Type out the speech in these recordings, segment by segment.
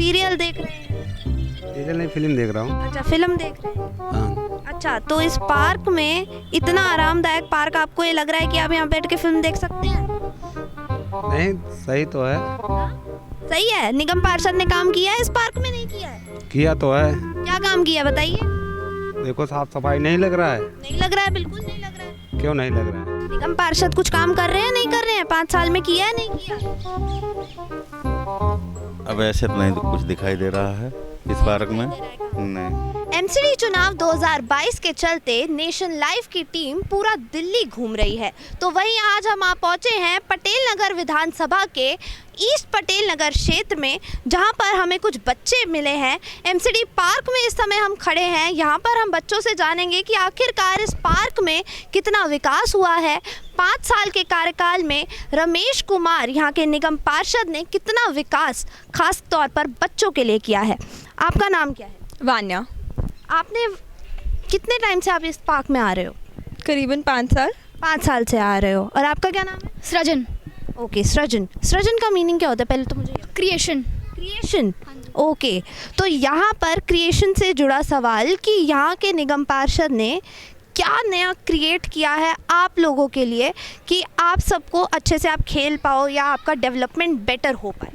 Serial देख रहे हैं? सीरियल नहीं, फिल्म देख रहा हूँ। अच्छा, फिल्म देख रहे हैं। हाँ। अच्छा, तो इस पार्क में इतना आरामदायक पार्क, आपको ये लग रहा है कि आप यहाँ बैठ के फिल्म देख सकते हैं? नहीं, सही तो है। सही है। निगम पार्षद ने काम किया है इस पार्क में, नहीं किया है? किया तो है। क्या काम किया बताइए? देखो, साफ सफाई नहीं लग रहा है। नहीं लग रहा है, बिल्कुल नहीं लग रहा है। क्यों नहीं लग रहा है? निगम पार्षद कुछ काम कर रहे हैं, नहीं कर रहे हैं? 5 साल में किया है, नहीं किया? अब ऐसे तो नहीं कुछ दिखाई दे रहा है इस पार्क में, नहीं। एमसीडी चुनाव 2022 के चलते नेशन लाइव की टीम पूरा दिल्ली घूम रही है। तो वहीं आज हम आ पहुंचे हैं पटेल नगर विधानसभा के ईस्ट पटेल नगर क्षेत्र में, जहां पर हमें कुछ बच्चे मिले हैं। एमसीडी पार्क में इस समय हम खड़े हैं। यहां पर हम बच्चों से जानेंगे कि आखिरकार इस पार्क में कितना विकास हुआ है। 5 साल के कार्यकाल में रमेश कुमार यहाँ के निगम पार्षद ने कितना विकास खास तौर पर बच्चों के लिए किया है। आपका नाम क्या है? वान्या। आपने कितने टाइम से आप इस पार्क में आ रहे हो? करीबन 5 साल। 5 साल से आ रहे हो। और आपका क्या नाम है? सृजन। ओके, सृजन। सृजन का मीनिंग क्या होता है पहले तो मुझे? क्रिएशन। Creation, okay. तो यहाँ पर क्रिएशन से जुड़ा सवाल कि यहाँ के निगम पार्षद ने क्या नया क्रिएट किया है आप लोगों के लिए कि आप सबको अच्छे से आप खेल पाओ या आपका डेवलपमेंट बेटर हो पाए?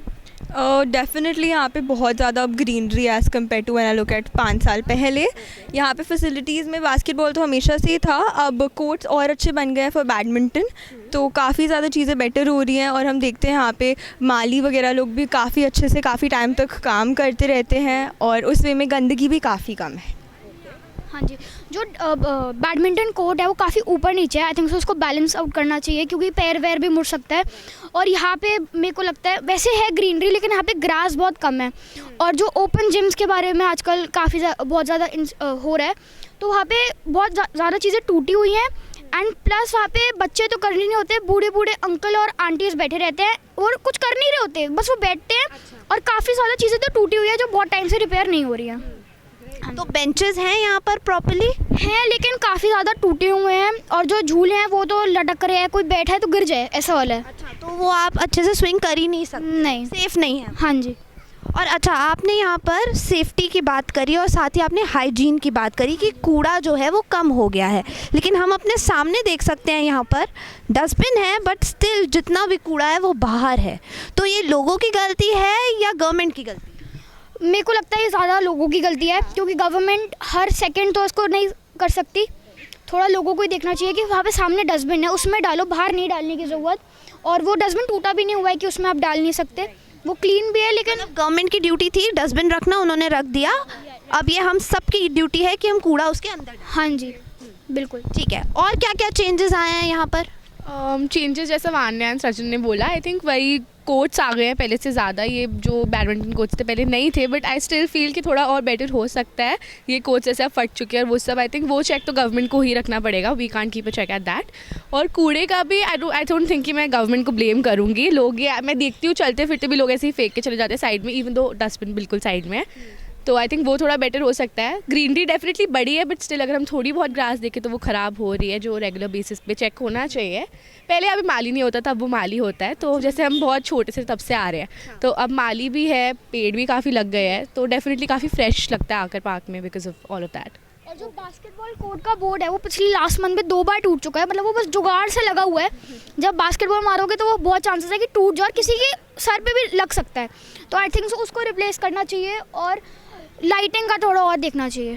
डेफिनेटली यहाँ पे बहुत ज़्यादा अब greenery as compare to when I look at 5 साल पहले। यहाँ पे फैसिलिटीज़ में बास्केटबॉल तो हमेशा से ही था, अब कोर्ट्स और अच्छे बन गए हैं फॉर बैडमिंटन, तो काफ़ी ज़्यादा चीज़ें बेटर हो रही हैं। और हम देखते हैं यहाँ पे माली वगैरह लोग भी काफ़ी अच्छे से काफ़ी टाइम तक काम करते रहते हैं और उस वे में गंदगी भी काफ़ी कम है। हाँ जी, जो बैडमिंटन कोर्ट है वो काफ़ी ऊपर नीचे है। आई थिंक सो उसको बैलेंस आउट करना चाहिए क्योंकि पैर वैर भी मुड़ सकता है। और यहाँ पे मेरे को लगता है वैसे है ग्रीनरी, लेकिन यहाँ पे ग्रास बहुत कम है। और जो ओपन जिम्स के बारे में आजकल काफ़ी बहुत ज़्यादा हो रहा है, तो वहाँ पे बहुत ज़्यादा चीज़ें टूटी हुई हैं। एंड प्लस वहाँ पे बच्चे तो करने नहीं होते, बूढ़े बूढ़े अंकल और आंटीज़ बैठे रहते हैं और कुछ कर नहीं रहे होते, बस वो बैठते हैं। और काफ़ी ज़्यादा चीज़ें तो टूटी हुई है जो बहुत टाइम से रिपेयर नहीं हो रही है। तो बेंचेस हैं यहाँ पर प्रॉपर्ली? हैं, लेकिन काफ़ी ज़्यादा टूटे हुए हैं और जो झूले हैं वो तो लटक रहे हैं, कोई बैठा है तो गिर जाए ऐसा वाला है। अच्छा, तो वो आप अच्छे से स्विंग कर ही नहीं सकते? नहीं, सेफ नहीं है। हाँ जी। और अच्छा, आपने यहाँ पर सेफ्टी की बात करी और साथ ही आपने हाइजीन की बात करी कि कूड़ा जो है वो कम हो गया है, लेकिन हम अपने सामने देख सकते हैं यहाँ पर डस्टबिन है, बट स्टिल जितना भी कूड़ा है वो बाहर है। तो ये लोगों की गलती है या गवर्नमेंट की गलती? मेरे को लगता है ये ज़्यादा लोगों की गलती है, क्योंकि गवर्नमेंट हर सेकंड तो इसको नहीं कर सकती। थोड़ा लोगों को ही देखना चाहिए कि वहाँ पे सामने डस्टबिन है, उसमें डालो, बाहर नहीं डालने की ज़रूरत। और वो डस्टबिन टूटा भी नहीं हुआ है कि उसमें आप डाल नहीं सकते, वो क्लीन भी है। लेकिन गवर्नमेंट की ड्यूटी थी डस्टबिन रखना, उन्होंने रख दिया। अब ये हम सब की ड्यूटी है कि हम कूड़ा उसके अंदर डालें। हाँ जी, बिल्कुल ठीक है। और क्या क्या चेंजेस आए हैं यहाँ पर? चेंजेस जैसा वान्या एंड सचिन ने बोला, आई थिंक वही कोर्ट्स आ गए हैं पहले से ज़्यादा। ये जो बैडमिंटन कोर्ट्स थे पहले नहीं थे, बट आई स्टिल फील कि थोड़ा और बेटर हो सकता है। ये कोर्ट्स जैसे अब फट चुके हैं और वो सब, आई थिंक वो चेक तो गवर्नमेंट को ही रखना पड़ेगा। We can't keep a check at that. और कूड़े का भी आई डोंट थिंक कि मैं गवर्नमेंट को ब्लेम करूँगी। लोग ये मैं देखती हूँ चलते फिरते भी लोग ऐसे ही फेंक के चले जाते हैं साइड में, इवन दो डस्टबिन बिल्कुल साइड में है। तो आई थिंक वो थोड़ा बेटर हो सकता है। ग्रीनरी डेफिनेटली बड़ी है, बट स्टिल अगर हम थोड़ी बहुत ग्रास देखें तो वो ख़राब हो रही है, जो रेगुलर बेसिस पे चेक होना चाहिए। पहले अभी माली नहीं होता था, अब वो माली होता है। तो जैसे हम बहुत छोटे से तब से आ रहे हैं, तो अब माली भी है, पेड़ भी काफ़ी लग गए हैं, तो डेफिनेटली काफ़ी फ्रेश लगता है आकर पार्क में because of all of that. और जो बास्केटबॉल कोर्ट का बोर्ड है वो पिछली लास्ट मंथ में 2 बार टूट चुका है, मतलब वो बस जुगाड़ से लगा हुआ है। जब बास्केटबॉल मारोगे तो वो बहुत चांसेस है कि टूट जाए और किसी के सर पे भी लग सकता है। तो आई थिंक उसको रिप्लेस करना चाहिए और लाइटिंग का थोड़ा और देखना चाहिए।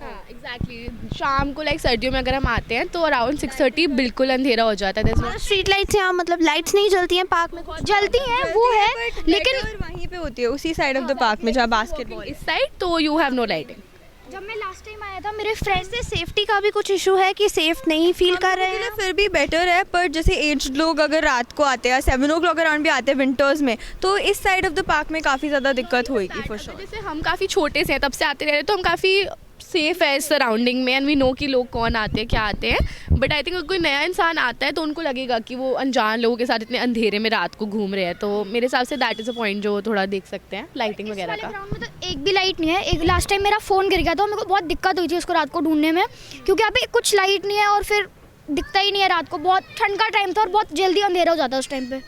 हाँ एग्जैक्टली। शाम को लाइक सर्दियों में अगर हम आते हैं तो अराउंड 6:30 बिल्कुल अंधेरा हो जाता है। स्ट्रीट लाइट्स यहाँ मतलब लाइट्स नहीं जलती हैं पार्क में? जलती हैं वो है, लेकिन वहीं पे होती है उसी साइड ऑफ द पार्क में जहाँ बास्केटबॉल इस साइड तो यू हैव नो लाइटिंग। जब मैं लास्ट टाइम आया था मेरे फ्रेंड से सेफ्टी का भी कुछ इशू है कि सेफ नहीं फील कर रहे हैं? फिर भी बेटर है, पर जैसे एज्ड लोग अगर रात को आते हैं 7 o'clock अराउंड भी आते हैं विंटर्स में, तो इस साइड ऑफ द पार्क में काफ़ी ज़्यादा दिक्कत होगी फॉर श्योर। जैसे हम काफ़ी छोटे से हैं तब से आते रह रहे, तो हम काफ़ी सेफ है इस सराउंडिंग में एंड वी नो कि लोग कौन आते हैं क्या आते हैं। बट आई थिंक अगर कोई नया इंसान आता है तो उनको लगेगा कि वो अनजान लोगों के साथ इतने अंधेरे में रात को घूम रहे हैं। तो मेरे हिसाब say that is a point जो थोड़ा देख सकते हैं लाइटिंग वगैरह का। ग्राउंड में तो एक भी लाइट नहीं है। एक लास्ट टाइम मेरा फ़ोन गिर गया था, मेरे को बहुत दिक्कत हुई थी उसको रात को ढूंढने में, क्योंकि यहाँ पे कुछ लाइट नहीं है और फिर दिखता ही नहीं है रात को। बहुत ठंड का टाइम था और बहुत जल्दी अंधेरा हो जाता है उस टाइम पे।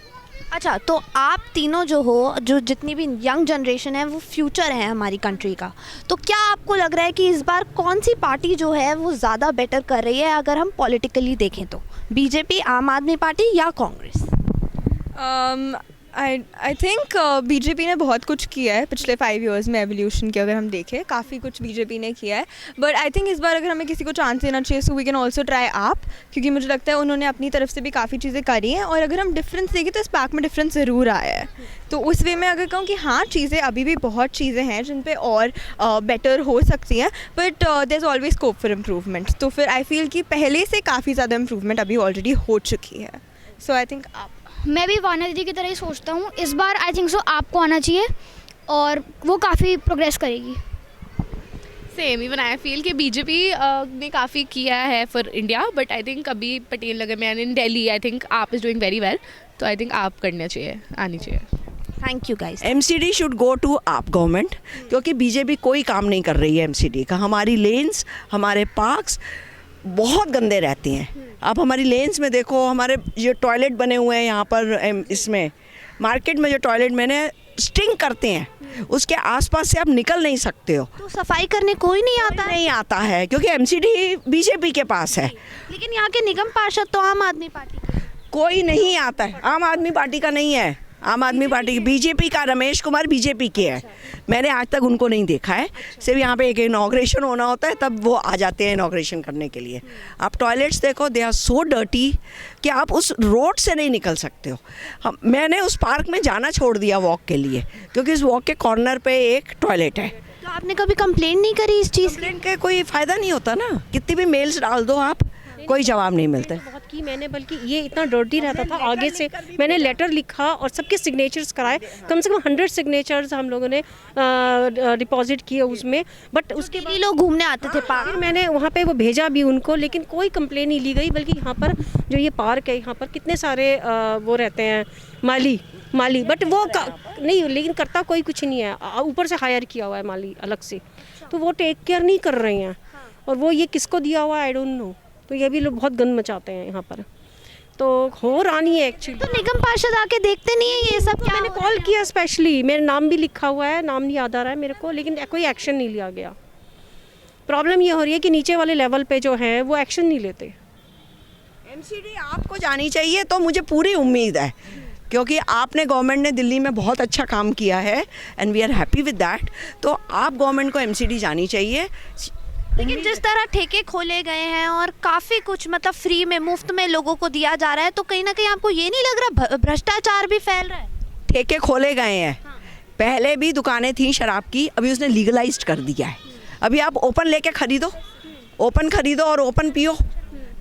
अच्छा, तो आप तीनों जो हो, जो जितनी भी यंग जनरेशन है, वो फ्यूचर है हमारी कंट्री का, तो क्या आपको लग रहा है कि इस बार कौन सी पार्टी जो है वो ज़्यादा बेटर कर रही है अगर हम पॉलिटिकली देखें तो? बीजेपी, आम आदमी पार्टी या कांग्रेस? आई थिंक बीजेपी ने बहुत कुछ किया है पिछले 5 इयर्स में एवोल्यूशन की, अगर हम देखें काफ़ी कुछ बीजेपी ने किया है. बट आई थिंक इस बार अगर हमें किसी को चांस देना चाहिए, so we can also try AAP, क्योंकि मुझे लगता है उन्होंने अपनी तरफ से भी काफ़ी चीज़ें करी हैं. और अगर हम डिफरेंस देखें तो इस पैक में डिफरेंस ज़रूर आया है. तो उस वे में अगर कहूँ कि हाँ, चीज़ें अभी भी बहुत चीज़ें हैं जिन पे और बेटर हो सकती हैं, but there is always scope for improvement. तो फिर आई फील कि पहले से काफ़ी ज़्यादा इम्प्रूवमेंट अभी ऑलरेडी हो चुकी है. सो आई थिंक आप. मैं भी वाना दीदी की तरह ही सोचता हूँ. इस बार आई थिंक सो आपको आना चाहिए और वो काफ़ी प्रोग्रेस करेगी. सेम इवन आई फील कि बीजेपी ने काफ़ी किया है for India, but I think अभी पटेल नगर में and in Delhi I think AAP is doing very well. तो आई थिंक आप करना चाहिए, आनी चाहिए. Thank you guys. MCD should go to AAP government, क्योंकि बीजेपी कोई काम नहीं कर रही है एमसीडी का. हमारी लेन्स, हमारे पार्क्स बहुत गंदे रहते हैं. आप हमारी लेन्स में देखो, हमारे जो टॉयलेट बने हुए हैं यहाँ पर, इसमें मार्केट में जो टॉयलेट मैंने स्टिंग करते हैं, उसके आसपास से आप निकल नहीं सकते हो. तो सफाई करने कोई नहीं आता है? नहीं आता है, क्योंकि एमसीडी बीजेपी के पास है. लेकिन यहाँ के निगम पार्षद तो आम आदमी पार्टी के हैं. कोई नहीं आता है. आम आदमी पार्टी का नहीं है, आम आदमी पार्टी, बीजेपी का. रमेश कुमार बीजेपी के हैं. मैंने आज तक उनको नहीं देखा है. सिर्फ यहाँ पे एक इनॉग्रेशन होना होता है, तब वो आ जाते हैं इनॉग्रेशन करने के लिए. आप टॉयलेट्स देखो, दे आर सो डर्टी कि आप उस रोड से नहीं निकल सकते हो. मैंने उस पार्क में जाना छोड़ दिया वॉक के लिए, क्योंकि इस वॉक के कॉर्नर पे एक टॉयलेट है. तो आपने कभी कंप्लेंट नहीं करी इस चीज़ की? कंप्लेंट का कोई फ़ायदा नहीं होता ना. कितनी भी मेल्स डाल दो आप, कोई जवाब नहीं मिलता. बहुत की मैंने, बल्कि ये इतना डर्टी रहता था. आगे से मैंने लेटर लिखा और सबके सिग्नेचर्स कराए. कम से कम 100 सिग्नेचर्स हम लोगों ने डिपॉजिट किए उसमें. बट उसके बाद लोग घूमने आते थे पार्क. फिर मैंने वहाँ पे वो भेजा भी उनको, लेकिन कोई कंप्लेन नहीं ली गई. बल्कि यहाँ पर जो ये पार्क है, यहाँ पर कितने सारे वो रहते हैं माली, बट वो नहीं, लेकिन करता कोई कुछ नहीं है. ऊपर से हायर किया हुआ है माली अलग से, तो वो टेक केयर नहीं कर रहे हैं. और वो ये किसको दिया हुआ है आई डोंट नो. तो ये भी लोग बहुत गंद मचाते हैं यहाँ पर. तो हो रानी है एक्चुअली. तो निगम पार्षद आके देखते नहीं है ये सब? क्या मैंने हो रहा कॉल है? किया स्पेशली, मेरा नाम भी लिखा हुआ है, नाम नहीं याद आ रहा है मेरे को, लेकिन कोई एक्शन नहीं लिया गया. प्रॉब्लम ये हो रही है कि नीचे वाले लेवल पे जो है वो एक्शन नहीं लेते. एमसीडी आपको जानी चाहिए, तो मुझे पूरी उम्मीद है, क्योंकि आपने गवर्नमेंट ने दिल्ली में बहुत अच्छा काम किया है and we are happy with that. तो आप गवर्नमेंट को एमसीडी जानी चाहिए. लेकिन जिस तरह ठेके खोले गए हैं और काफ़ी कुछ मतलब फ्री में, मुफ्त में लोगों को दिया जा रहा है, तो कहीं ना कहीं आपको ये नहीं लग रहा भ्रष्टाचार भी फैल रहा है? ठेके खोले गए हैं. पहले भी दुकानें थी शराब की, अभी उसने लीगलाइज्ड कर दिया है. अभी आप ओपन लेके खरीदो, ओपन खरीदो और ओपन पियो.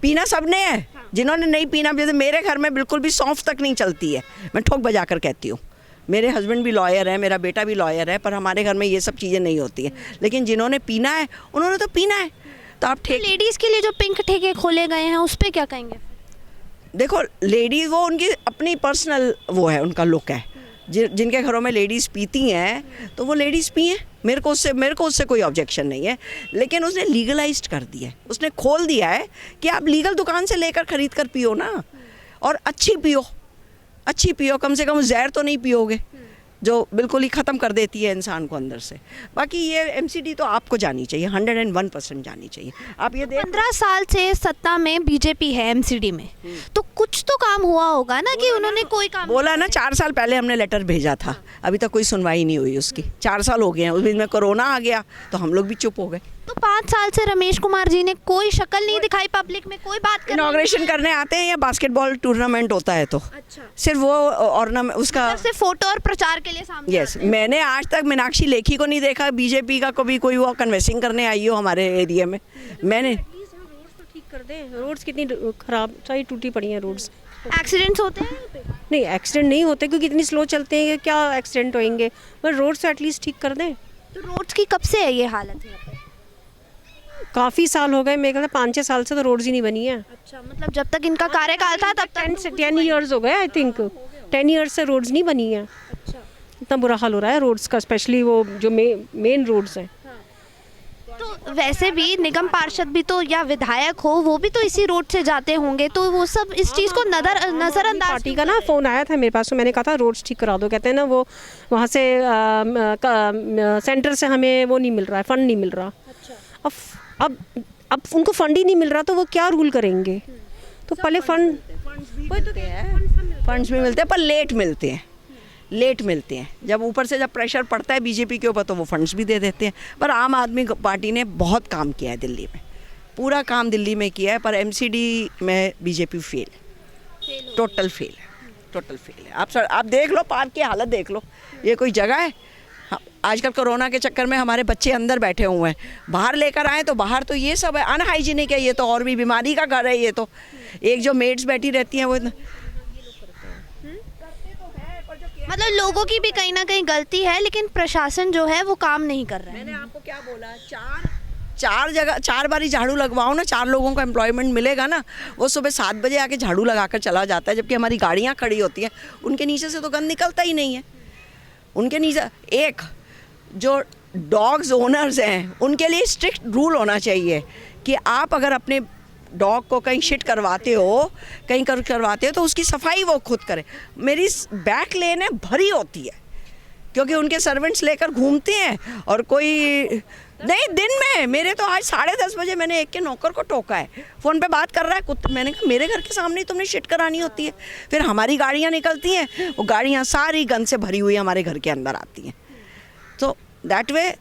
पीना सबने है. जिन्होंने नहीं पीना, जैसे मेरे घर में बिल्कुल भी सौंफ तक नहीं चलती है. मैं ठोक बजा कर कहती हूँ. मेरे हस्बैंड भी लॉयर है, मेरा बेटा भी लॉयर है, पर हमारे घर में ये सब चीज़ें नहीं होती हैं. लेकिन जिन्होंने पीना है उन्होंने तो पीना है. तो आप ठेके, लेडीज़ के लिए जो पिंक ठेके खोले गए हैं उस पर क्या कहेंगे? देखो लेडीज़, वो उनकी अपनी पर्सनल वो है, उनका लुक है. जिनके घरों में लेडीज़ पीती हैं तो वो लेडीज़ पिए. मेरे को उससे कोई ऑब्जेक्शन नहीं है. लेकिन उसने लीगलाइज्ड कर दिया है, उसने खोल दिया है कि आप लीगल दुकान से लेकर खरीद कर पियो ना. और अच्छी पियो, कम से कम जहर तो नहीं पियोगे जो बिल्कुल ही ख़त्म कर देती है इंसान को अंदर से. बाकी ये एमसीडी तो आपको जानी चाहिए, 101% जानी चाहिए. आप ये 15 साल से सत्ता में बीजेपी है एमसीडी में, तो कुछ तो काम हुआ होगा ना कि उन्होंने कोई काम बोला ना. 4 साल पहले हमने लेटर भेजा था, अभी तक कोई सुनवाई नहीं हुई उसकी. 4 साल हो गए हैं. उस बीच में कोरोना आ गया तो हम लोग भी चुप हो गए. तो 5 साल से रमेश कुमार जी ने कोई शक्ल नहीं दिखाई पब्लिक में, कोई बात करने इनॉग्रेशन करने आते हैं या बास्केटबॉल टूर्नामेंट होता है तो सिर्फ वो ऑर्नामेंट उसका सिर्फ फोटो और प्रचार के लिए सामने यस. मैंने आज तक मीनाक्षी लेखी को नहीं देखा बीजेपी का कभी कोई वो कन्वेंसिंग करने आई हो हमारे एरिया में. मैंने ठीक कर दें. रोड्स कितनी खराब, सारी टूटी पड़ी हैं रोड्स. एक्सीडेंट्स होते हैं यहाँ पे? नहीं, एक्सीडेंट नहीं होते क्योंकि इतनी स्लो चलते हैं कि क्या एक्सीडेंट होंगे. पर रोड्स एटलीस्ट ठीक कर दें. तो रोड्स की कब से है ये हालत है? काफ़ी साल हो गए, मेरे ख्याल 5-6 साल से तो रोड्स ही नहीं बनी है. अच्छा, मतलब जब तक इनका कार्यकाल था तब तक 10 ईयर्स हो गए आई थिंक. 10 ईयर्स से रोड्स नहीं बनी है. इतना बुरा हाल हो रहा है रोड्स का, स्पेशली वो जो मेन रोड्स हैं. तो तो वैसे भी निगम पार्षद भी तो या विधायक हो वो भी तो इसी रोड से जाते होंगे, तो वो सब इस चीज़ को नज़रअंदाज पार्टी का ना फ़ोन आया था मेरे पास, तो मैंने कहा था रोड्स ठीक करा दो। कहते हैं ना वो वहाँ से सेंटर से हमें वो नहीं मिल रहा है, फंड नहीं मिल रहा। अब उनको फंड ही नहीं मिल रहा तो वो क्या रूल करेंगे। तो पहले फंड्स भी मिलते हैं पर लेट मिलते हैं। जब ऊपर से जब प्रेशर पड़ता है बीजेपी के ऊपर तो वो फंड्स भी दे देते हैं। पर आम आदमी पार्टी ने बहुत काम किया है दिल्ली में, पूरा काम दिल्ली में किया है, पर एमसीडी में बीजेपी टोटल फेल है। आप देख लो, पार्क की हालत देख लो, ये कोई जगह है? आजकल कोरोना के चक्कर में हमारे बच्चे अंदर बैठे हुए हैं, बाहर लेकर आए तो बाहर तो ये सब है, अनहाइजीनिक है, ये तो और भी बीमारी का घर है। ये तो एक जो मेड्स बैठी रहती हैं वो मतलब लोगों की भी कहीं ना कहीं गलती है, लेकिन प्रशासन जो है वो काम नहीं कर रहा है। मैंने आपको क्या बोला, चार बारी झाड़ू लगवाओ ना, 4 लोगों को एम्प्लॉयमेंट मिलेगा ना। वो सुबह 7 बजे आके झाड़ू लगाकर चला जाता है, जबकि हमारी गाड़ियाँ खड़ी होती हैं, उनके नीचे से तो गंद निकलता ही नहीं है। उनके नीचे एक जो डॉग्स ओनर्स हैं उनके लिए स्ट्रिक्ट रूल होना चाहिए कि आप अगर अपने डॉग को कहीं शिट करवाते हो, कहीं करवाते हो तो उसकी सफाई वो खुद करे। मेरी बैक लेन भरी होती है क्योंकि उनके सर्वेंट्स लेकर घूमते हैं, और कोई नहीं दिन में। मेरे तो आज 10:30 बजे मैंने एक के नौकर को टोका है, फ़ोन पे बात कर रहा है। मैंने कहा मेरे घर के सामने ही तुमने शिट करानी होती है। फिर हमारी गाड़ियाँ निकलती हैं, वो गाड़ियाँ सारी गंद से भरी हुई हमारे घर के अंदर आती हैं। तो that way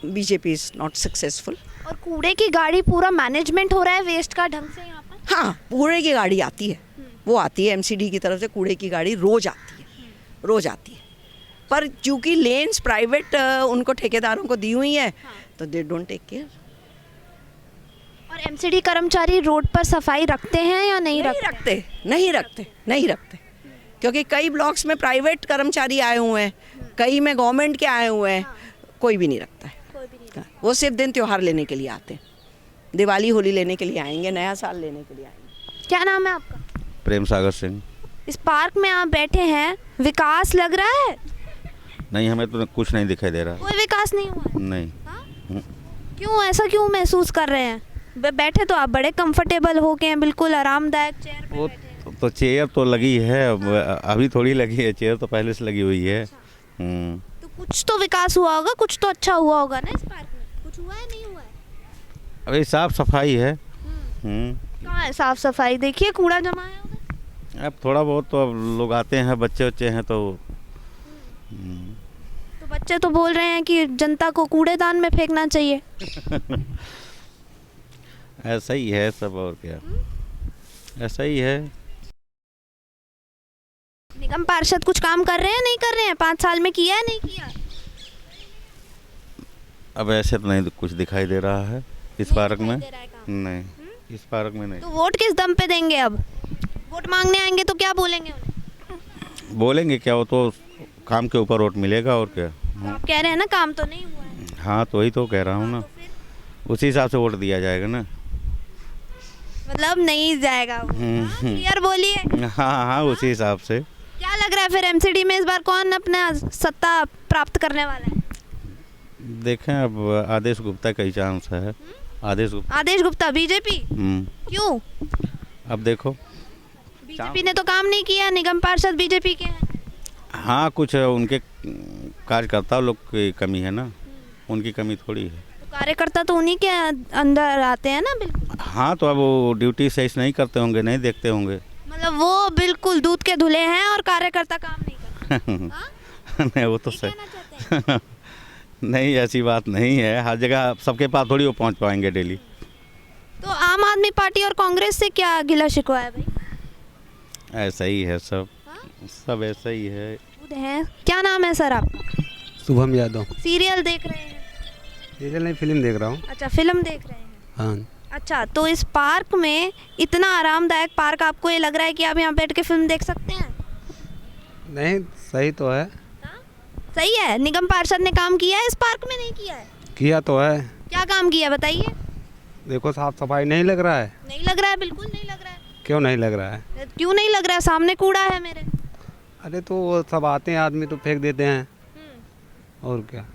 BJP is not successful. और कूड़े की गाड़ी पूरा मैनेजमेंट हो रहा है वेस्ट का ढंग से यहाँ पर? हाँ, कूड़े की गाड़ी आती है, वो आती है एमसीडी की तरफ से, कूड़े की गाड़ी रोज़ आती है। पर चूँकि लेन्स प्राइवेट उनको ठेकेदारों को दी हुई है तो दे डोंट टेक केयर। और एमसीडी कर्मचारी रोड पर सफाई रखते हैं या नहीं रखते क्योंकि कई ब्लॉक्स में प्राइवेट कर्मचारी आए हुए हैं, कई में गवर्नमेंट के आए हुए हैं, कोई भी नहीं रखता है। वो सिर्फ दिन त्योहार लेने के लिए आते हैं, दिवाली होली लेने के लिए आएंगे, नया साल लेने के लिए आएंगे। क्या नाम है आपका? प्रेम सागर सिंह। इस पार्क में आप बैठे हैं, विकास लग रहा है? नहीं, हमें तो कुछ नहीं दिखाई दे रहा। कोई विकास नहीं हुआ? नहीं। क्यों, ऐसा क्यों महसूस कर रहे हैं? बैठे तो आप बड़े कंफर्टेबल हो गए हैं, बिल्कुल आरामदायक चेयर पे वो बैठे। तो चेयर तो लगी है, अभी थोड़ी लगी है, चेयर तो पहले से लगी हुई है। तो कुछ तो विकास हुआ होगा, कुछ तो अच्छा हुआ होगा ना इस पार्क में? कुछ हुआ है, नहीं हुआ है? अभी साफ सफाई है। कहाँ है साफ सफाई? देखिए कूड़ा जमा है उधर। अब थोड़ा बहुत तो अब लोग आते हैं, बच्चे हैं तो बच्चे तो बोल रहे हैं कि जनता को कूड़ेदान में फेंकना चाहिए। ऐसा ही है सब, और क्या, ऐसा ही है। निगम पार्षद कुछ काम कर रहे हैं, नहीं कर रहे हैं? 5 साल में किया है, नहीं किया? अब ऐसे तो नहीं कुछ दिखाई दे रहा है इस पार्क में। नहीं, इस पार्क में नहीं। तो वोट किस दम पे देंगे? अब वोट मांगने आएंगे तो क्या बोलेंगे उन्हें? बोलेंगे क्या, वो तो काम के ऊपर वोट मिलेगा, और क्या। तो आप कह रहे हैं ना काम तो नहीं हुआ है। हाँ, तो वही तो कह रहा हूँ ना, उसी हिसाब से वोट दिया जाएगा ना। मतलब नहीं जाएगा वो। क्लियर बोलिए। हाँ, उसी हिसाब से। क्या लग रहा है फिर एमसीडी में इस बार कौन अपना सत्ता प्राप्त करने वाला है? देखें, अब आदेश गुप्ता का ही चांस है। आदेश गुप्ता बीजेपी? क्यों? अब देखो, बीजेपी ने तो काम नहीं किया, निगम पार्षद बीजेपी के हैं। हाँ, कुछ उनके कार्यकर्ता लोग की कमी है ना, उनकी कमी थोड़ी है। तो कार्यकर्ता तो उन्हीं के अंदर आते हैं ना। बिल्कुल। हाँ, तो अब वो ड्यूटी सही से नहीं करते होंगे, नहीं देखते होंगे। मतलब वो बिल्कुल दूध के धुले हैं और कार्यकर्ता काम नहीं करते। नहीं, वो तो सही नहीं, ऐसी बात नहीं है। हर जगह सबके पास थोड़ी वो पहुंच पाएंगे डेली। तो आम आदमी पार्टी और कांग्रेस से क्या गिला शिकवा है भाई? ऐसा ही है सब। सब ऐसा ही है। क्या नाम है सर आपका? शुभम यादव। सीरियल देख रहे हैं? सीरियल नहीं, फिल्म देख रहा हूँ। अच्छा, फिल्म देख रहे हैं। हाँ। अच्छा, तो इस पार्क में इतना आरामदायक पार्क, आपको ये लग रहा है कि आप यहाँ बैठ के फिल्म देख सकते हैं? नहीं, सही तो है। सही है। निगम पार्षद ने काम किया है इस पार्क में, नहीं किया है? किया तो है। क्या काम किया बताइए? देखो, साफ सफाई नहीं लग रहा है। नहीं लग रहा है, बिल्कुल नहीं लग रहा है। क्यों नहीं लग रहा है? क्यों नहीं लग रहा है? सामने कूड़ा है मेरे। अरे तो वो सब आते हैं आदमी तो फेंक देते हैं, और क्या।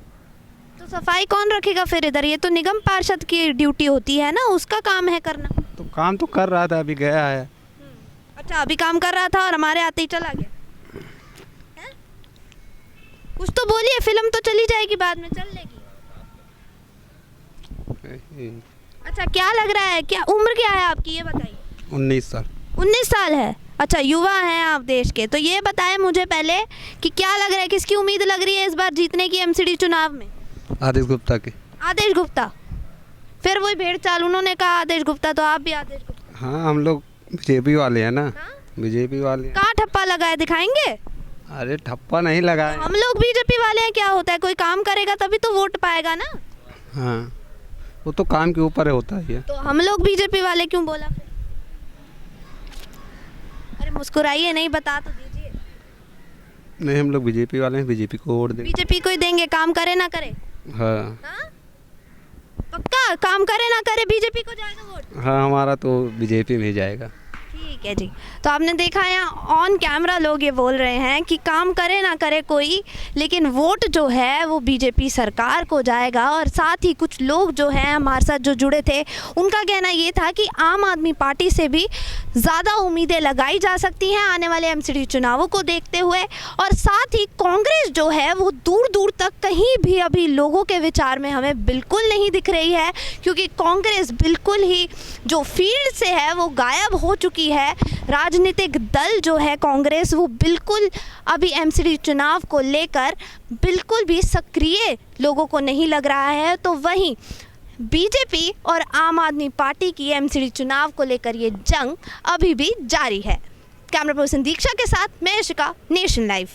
तो सफाई कौन रखेगा फिर इधर? ये तो निगम पार्षद की ड्यूटी होती है ना, उसका काम है करना। तो काम तो कर रहा था, अभी गया है। अच्छा, अभी काम कर रहा था और हमारे आते ही चला गया हैं? कुछ तो बोलिए, फिल्म तो चली जाएगी बाद में, चल लेगी। अच्छा, क्या लग रहा है, क्या उम्र क्या है आपकी ये बताइए? 19 साल। 19 साल है। अच्छा, युवा हैं आप देश के। तो ये बताएं मुझे पहले कि क्या लग रहा है, किसकी उम्मीद लग रही है इस बार जीतने की एमसीडी चुनाव में? आदेश गुप्ता की। आदेश गुप्ता। फिर वही भेड़ चाल, उन्होंने कहा आदेश गुप्ता तो आप भी आदेश गुप्ता। हाँ, हम लोग बीजेपी वाले हैं ना। बीजेपी वाले हैं। कहाँ ठप्पा लगा है, दिखाएंगे? अरे ठप्पा नहीं लगा है। हम लोग बीजेपी वाले हैं, क्या होता है, कोई काम करेगा तभी तो वोट पाएगा ना। हाँ, वो तो काम के ऊपर होता है। तो हम लोग बीजेपी वाले क्यों बोला फिर? अरे मुस्कुराइए नहीं, बता तो दीजिए। नहीं, हम लोग बीजेपी वाले हैं, बीजेपी को वोट देंगे। बीजेपी को ही देंगे, काम करे ना करे। हाँ। हाँ? पक्का काम करे ना करे बीजेपी को जाएगा वोट? हाँ, हमारा तो बीजेपी में ही जाएगा। ठीक है जी। तो आपने देखा यहाँ ऑन कैमरा लोग ये बोल रहे हैं कि काम करे ना करे कोई, लेकिन वोट जो है वो बीजेपी सरकार को जाएगा। और साथ ही कुछ लोग जो हैं हमारे साथ जो जुड़े थे, उनका कहना ये था कि आम आदमी पार्टी से भी ज़्यादा उम्मीदें लगाई जा सकती हैं आने वाले एमसीडी चुनावों को देखते हुए। और साथ ही कांग्रेस जो है वो दूर दूर तक कहीं भी अभी लोगों के विचार में हमें बिल्कुल नहीं दिख रही है, क्योंकि कांग्रेस बिल्कुल ही जो फील्ड से है वो गायब हो चुकी है। राजनीतिक दल जो है कांग्रेस, वो बिल्कुल अभी एमसीडी चुनाव को लेकर बिल्कुल भी सक्रिय लोगों को नहीं लग रहा है। तो वहीं बीजेपी और आम आदमी पार्टी की एमसीडी चुनाव को लेकर ये जंग अभी भी जारी है। कैमरा पर्सन दीक्षा के साथ मैं यशिका, नेशन लाइव।